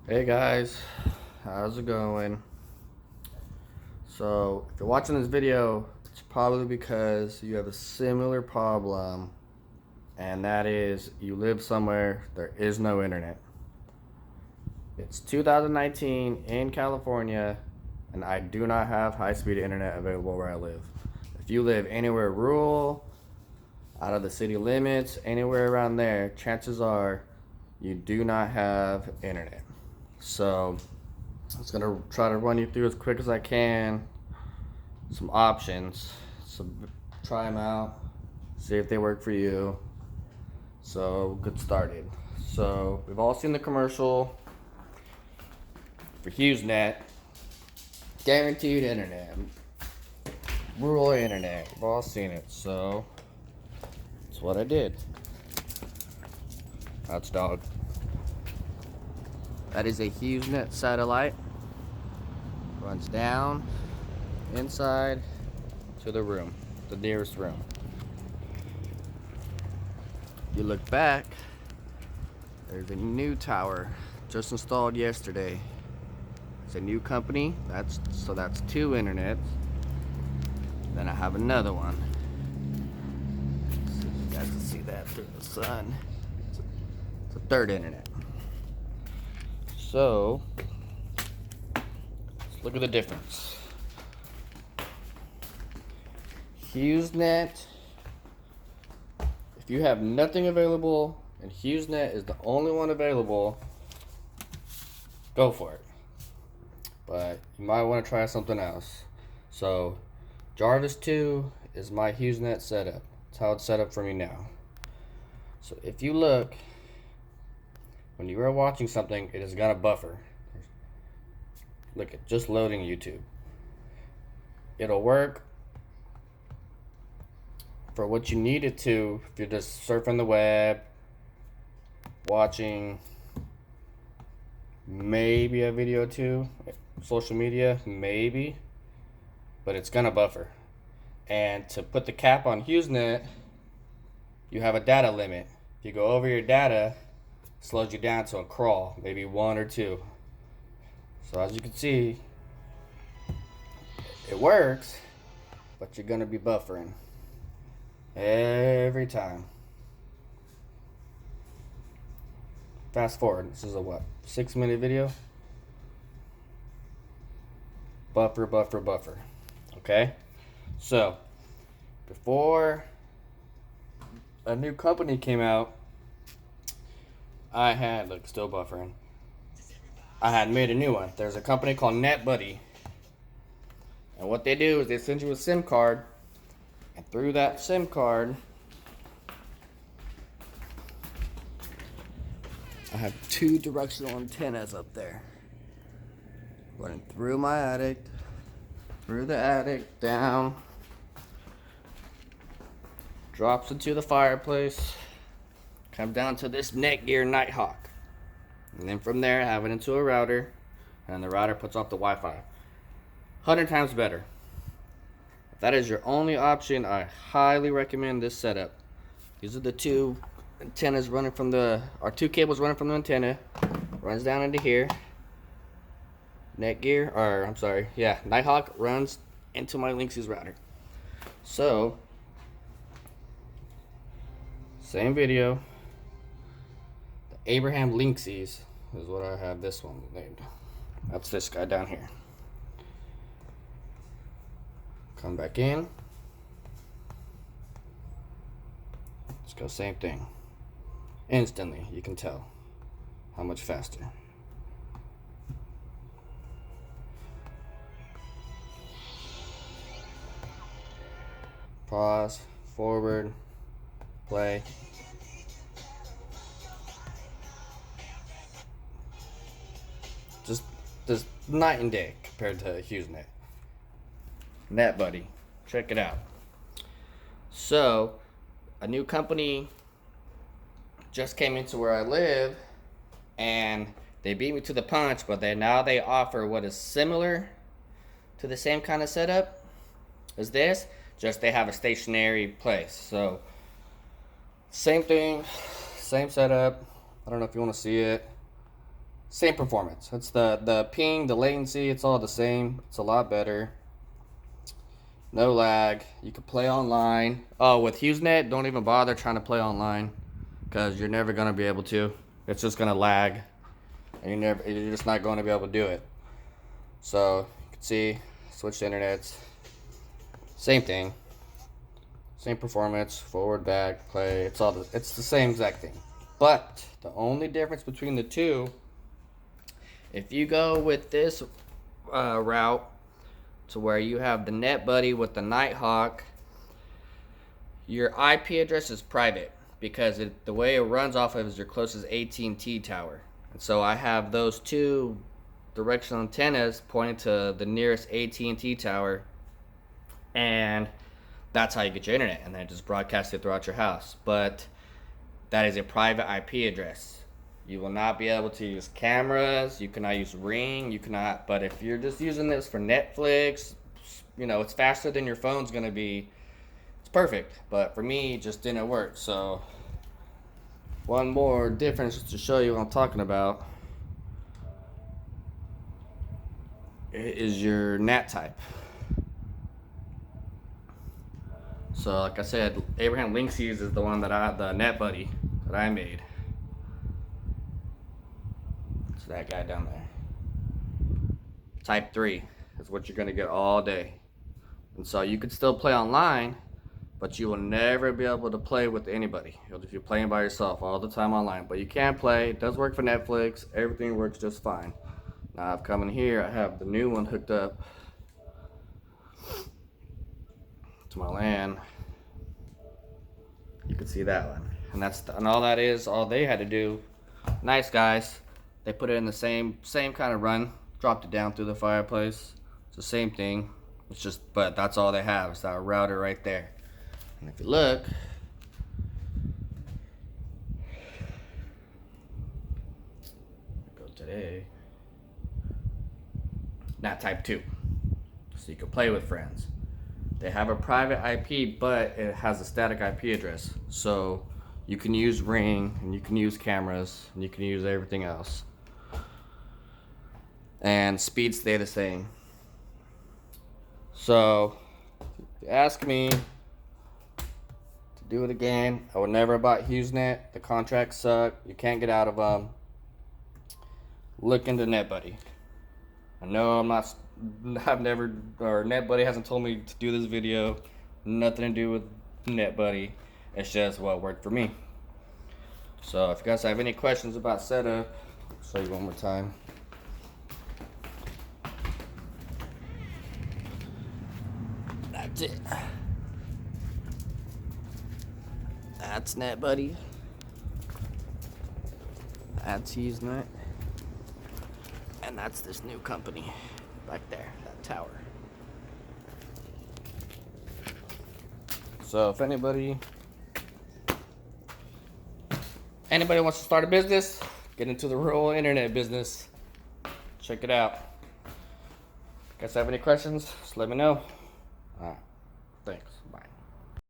Hey guys, how's it going? So, if you're watching this video, it's probably because you have a similar problem, and that is you live somewhere there is no internet. It's 2019 in California, and I do not have high-speed internet available where I live. If you live anywhere rural, out of the city limits, anywhere around there, chances are you do not have internet. So, I'm just gonna try to run you through as quick as I can some options. So try them out, see if they work for you. So get started. So we've all seen the commercial for HughesNet, guaranteed internet, rural internet. We've all seen it. So that's what I did. That's dog. That is a HughesNet satellite. Runs down inside to the room, the nearest room. You look back, there's a new tower just installed yesterday. It's a new company. That's two internets. Then I have another one. So you guys can see that through the sun. It's a third internet. So let's look at the difference. HughesNet, if you have nothing available and HughesNet is the only one available, go for it. But you might want to try something else. So Jarvis 2 is my HughesNet setup. That's how it's set up for me now. So if you look, when you are watching something, it is gonna buffer. Look at just loading YouTube. It'll work for what you need it to if you're just surfing the web, watching maybe a video or two, social media, maybe, but it's gonna buffer. And to put the cap on HughesNet, you have a data limit. If you go over your data, it slows you down to a crawl, maybe 1 or 2. So as you can see, it works, but you're gonna be buffering every time. Fast forward, this is a 6-minute video? Buffer, buffer, buffer. Okay? So, before a new company came out, I had, look, still buffering. I had made a new one. There's a company called netbuddy. And what they do is they send you a SIM card, and through that SIM card, I have 2 directional antennas up there. Running through my attic, through the attic, down, drops into the fireplace, come down to this Netgear Nighthawk. And then from there, I have it into a router, and the router puts off the Wi-Fi. 100 times better. If that is your only option, I highly recommend this setup. These are the 2 antennas running from or 2 cables running from the antenna. Runs down into here. Nighthawk runs into my Linksys router. So, same video. The Abraham Linksys is what I have this one named. That's this guy down here. Come back in. Let's go, same thing. Instantly, you can tell how much faster. Pause, forward, play. Just night and day compared to HughesNet. NetBuddy, check it out. So, a new company just came into where I live, and they beat me to the punch, but now they offer what is similar to the same kind of setup as this, just they have a stationary place. So, same thing, same setup. I don't know if you want to see it. Same performance. It's the ping, the latency, it's all the same. It's a lot better. No lag. You can play online. Oh, with HughesNet, don't even bother trying to play online, because you're never gonna be able to. It's just gonna lag, and you're just not going to be able to do it. So you can see, switch to internets. Same thing. Same performance, forward, back, play. It's the same exact thing. But the only difference between the two, if you go with this route to where you have the NetBuddy with the Nighthawk, your IP address is private because the way it runs off of is your closest AT&T tower. And so I have those two directional antennas pointing to the nearest AT&T tower, and that's how you get your internet, and then just broadcast it throughout your house. But that is a private IP address. You will not be able to use cameras. You cannot use Ring. You cannot. But if you're just using this for Netflix, it's faster than your phone's gonna be. It's perfect. But for me, it just didn't work. So one more difference to show you what I'm talking about is your NAT type. So like I said, Abraham Linksys is the one the NetBuddy that I made. It's that guy down there. Type 3 is what you're gonna get all day. And so you could still play online, but you will never be able to play with anybody if you're playing by yourself all the time online. But you can play. It does work for Netflix. Everything works just fine. Now I've come in here, I have the new one hooked up to my LAN. You can see that one, and all that is, all they had to do, nice guys, they put it in the same kind of run, dropped it down through the fireplace. It's the same thing. It's just, but that's all they have, is that router right there. And if you look, go today, not type 2, so you can play with friends. They have a private IP, but it has a static IP address. So you can use Ring, and you can use cameras, and you can use everything else. And speeds stay the same. So if you ask me to do it again, I would never have bought HughesNet. The contracts suck. You can't get out of them. Look into NetBuddy. I know NetBuddy hasn't told me to do this video. Nothing to do with NetBuddy. It's just what worked for me. So if you guys have any questions about setup, I'll show you one more time. That's it. That's NetBuddy. That's HughesNet. And that's this new company back there, that tower. So if anybody wants to start a business, get into the rural internet business, check it out. Guys have any questions, just let me know. All right, thanks.